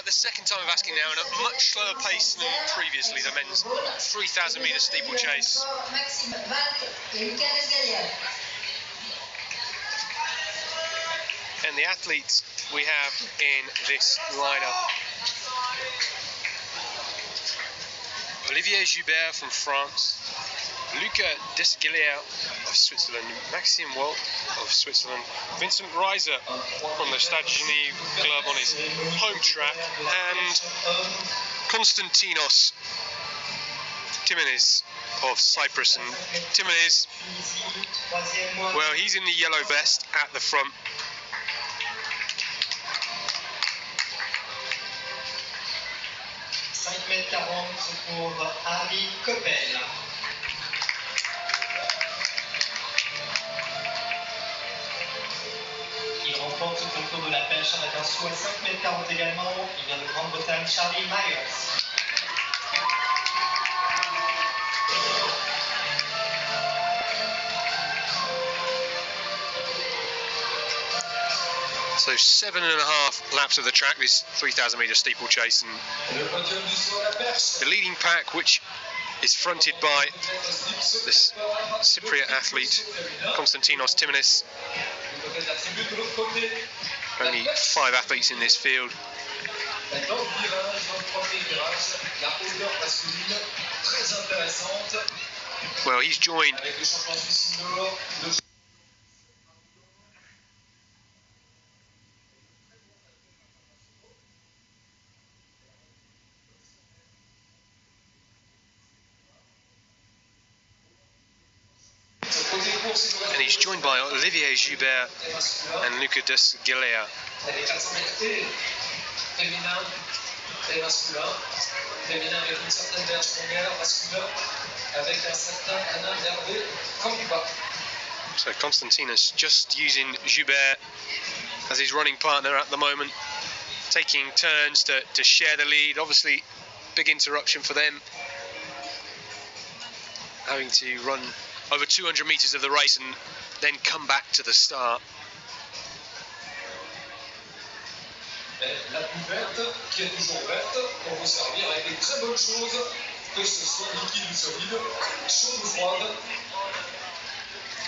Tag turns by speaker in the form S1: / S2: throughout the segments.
S1: the second time of asking now, and at a much slower pace than previously, the men's 3,000 metre steeplechase. And the athletes we have in this lineup: Olivier Joubert from France, Luca Desgalier of Switzerland, Maxime Walt of Switzerland, Vincent Reiser from the AtletiCAGenève club on his home track, and Konstantinos Timonis of Cyprus. And Timonis, well, he's in the yellow vest at the front.
S2: Pour AtletiCAGenève. Il remporte le concours de la pêche avec un saut à 5,40 m également. Il vient de Grande-Bretagne, Charlie Myers.
S1: So 7.5 laps of the track, this 3,000 metre steeplechase, and the leading pack, which is fronted by this Cypriot athlete, Konstantinos Timonis. Only 5 athletes in this field. Well, he's joined by Olivier Joubert and Luca Desgalier. So Konstantinos just using Joubert as his running partner at the moment, taking turns to share the lead. Obviously, big interruption for them, having to run over 200 metres of the race and then come back to the start.
S2: La couverte qui est toujours verte pour vous servir avec des très bonnes choses, que ce soit liquide ou solide, chaude ou froide.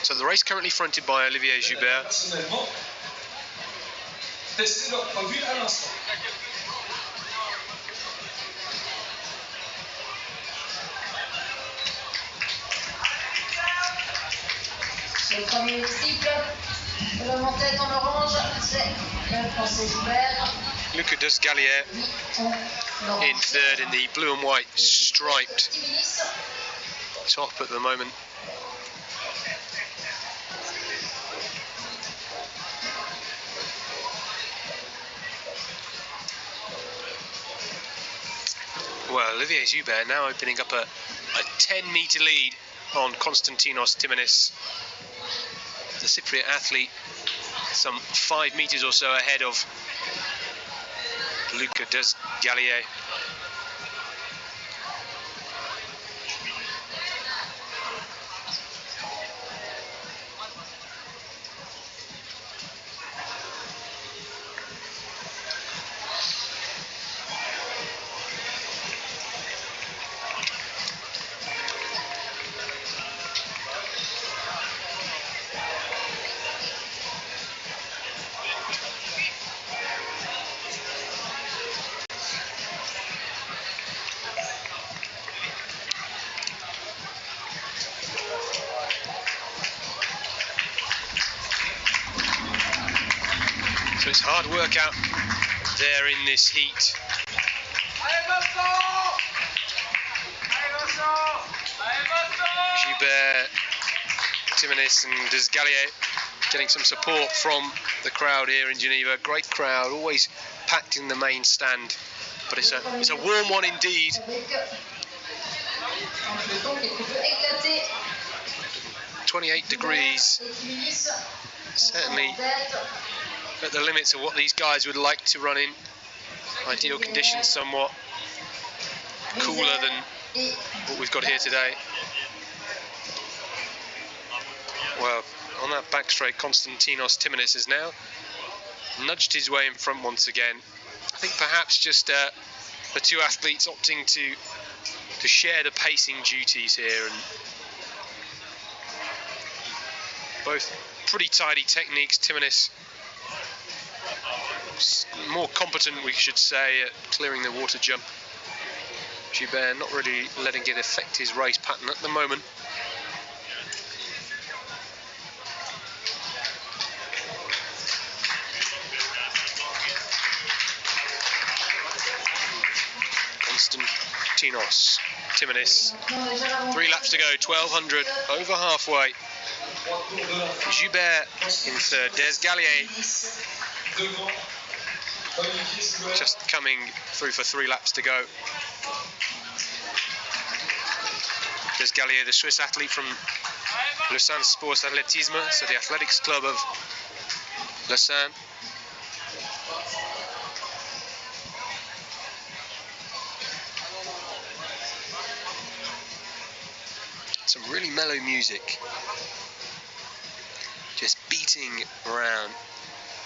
S1: So the race currently fronted by Olivier Joubert.
S2: Personnellement, testez leur produit à l'instant.
S3: Le premier cycle, le en-tête en orange, c'est le français Joubert.
S1: Luca Desgalier in third in the blue and white striped top at the moment. Well, Olivier Joubert now opening up a 10-metre lead on Konstantinos Timonis, the Cypriot athlete, some 5 metres or so ahead of Luca Desgalier. So it's hard work out there in this heat. Joubert, Timonis and Desgalier getting some support from the crowd here in Geneva. Great crowd, always packed in the main stand. But it's a warm one indeed. 28 degrees. Certainly at the limits of what these guys would like to run in. Ideal conditions, somewhat cooler than what we've got here today. Well, on that back straight, Konstantinos Timonis has now nudged his way in front once again. I think perhaps just the two athletes opting to share the pacing duties here, and both pretty tidy techniques. Timonis more competent, we should say, at clearing the water jump. Joubert not really letting it affect his race pattern at the moment. Konstantinos Timonis, 3 laps to go, 1200, over halfway. Joubert in third, Desgallier just coming through for 3 laps to go. Desgallier, the Swiss athlete from Lausanne Sports Athlétisme, so the athletics club of Lausanne. Some really mellow music just beating around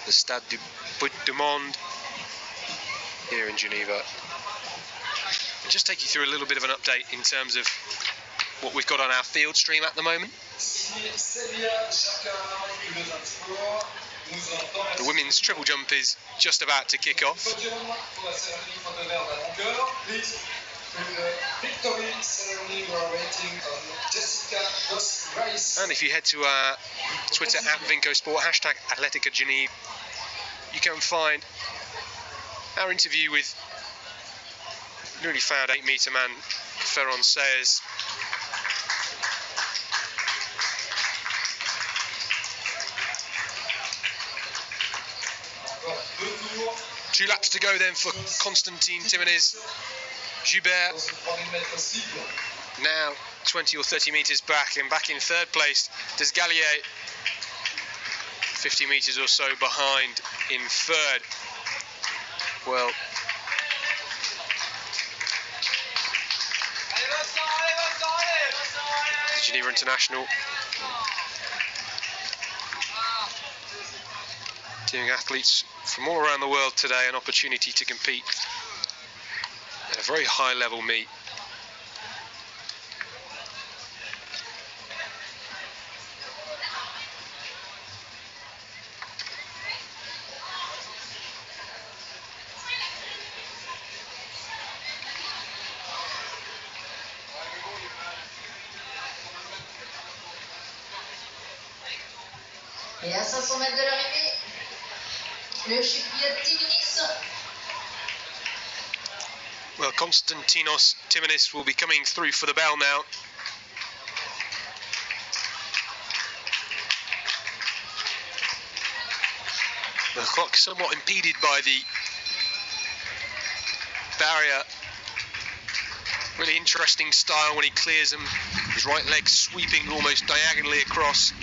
S1: the Stade du Monde here in Geneva. I'll just take you through a little bit of an update in terms of what we've got on our field stream at the moment. The women's triple jump is just about to kick off. And if you head to our Twitter @VincoSport, #AtletiCAGenève, you can find our interview with newly found 8-metre man Ferron Sayers. 2 laps to go then for Constantin Timonis. Joubert now 20 or 30 metres back, and back in third place. Desgallier 50 metres or so behind in third. Well, the Geneva International giving athletes from all around the world today an opportunity to compete at a very high level meet.
S3: Et à 500 mètres de l'arrivée, le chypriote Timonis.
S1: Well, Konstantinos Timonis will be coming through for the bell now. The clock somewhat impeded by the barrier. Really interesting style when he clears them. His right leg sweeping almost diagonally across.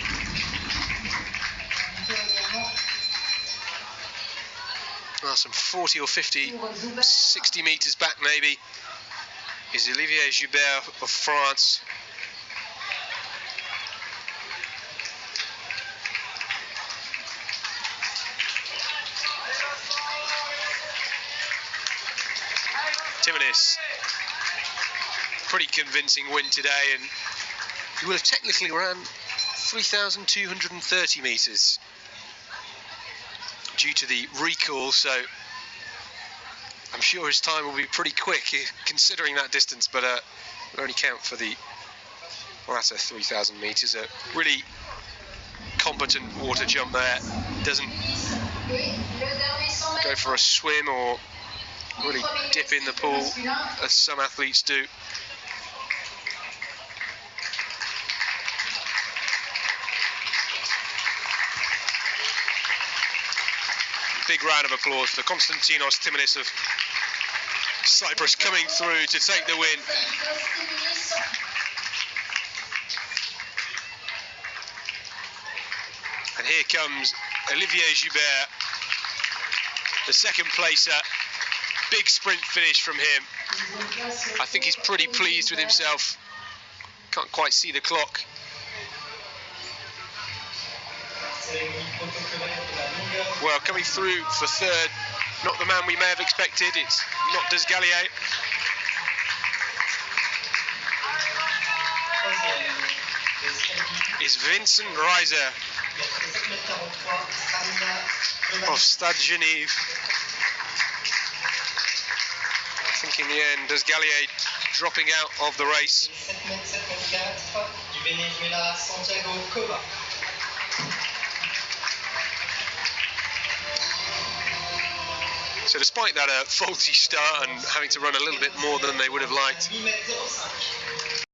S1: Well, some 40 or 50, 60 metres back maybe is Olivier Joubert of France. Timonis, pretty convincing win today, and he will have technically ran 3,230 metres due to the recall, so I'm sure his time will be pretty quick considering that distance, but we'll only count for the latter 3,000 metres. A really competent water jump there. Doesn't go for a swim or really dip in the pool as some athletes do. Big round of applause for Konstantinos Timonis of Cyprus coming through to take the win. And here comes Olivier Joubert, the second placer. Big sprint finish from him. I think he's pretty pleased with himself. Can't quite see the clock. Well, coming through for third not the man we may have expected. It's not Desgalier. It's Vincent Reiser of Stade Genève. I think in the end, Desgalier dropping out of the race. So despite that faulty start and having to run a little bit more than they would have liked,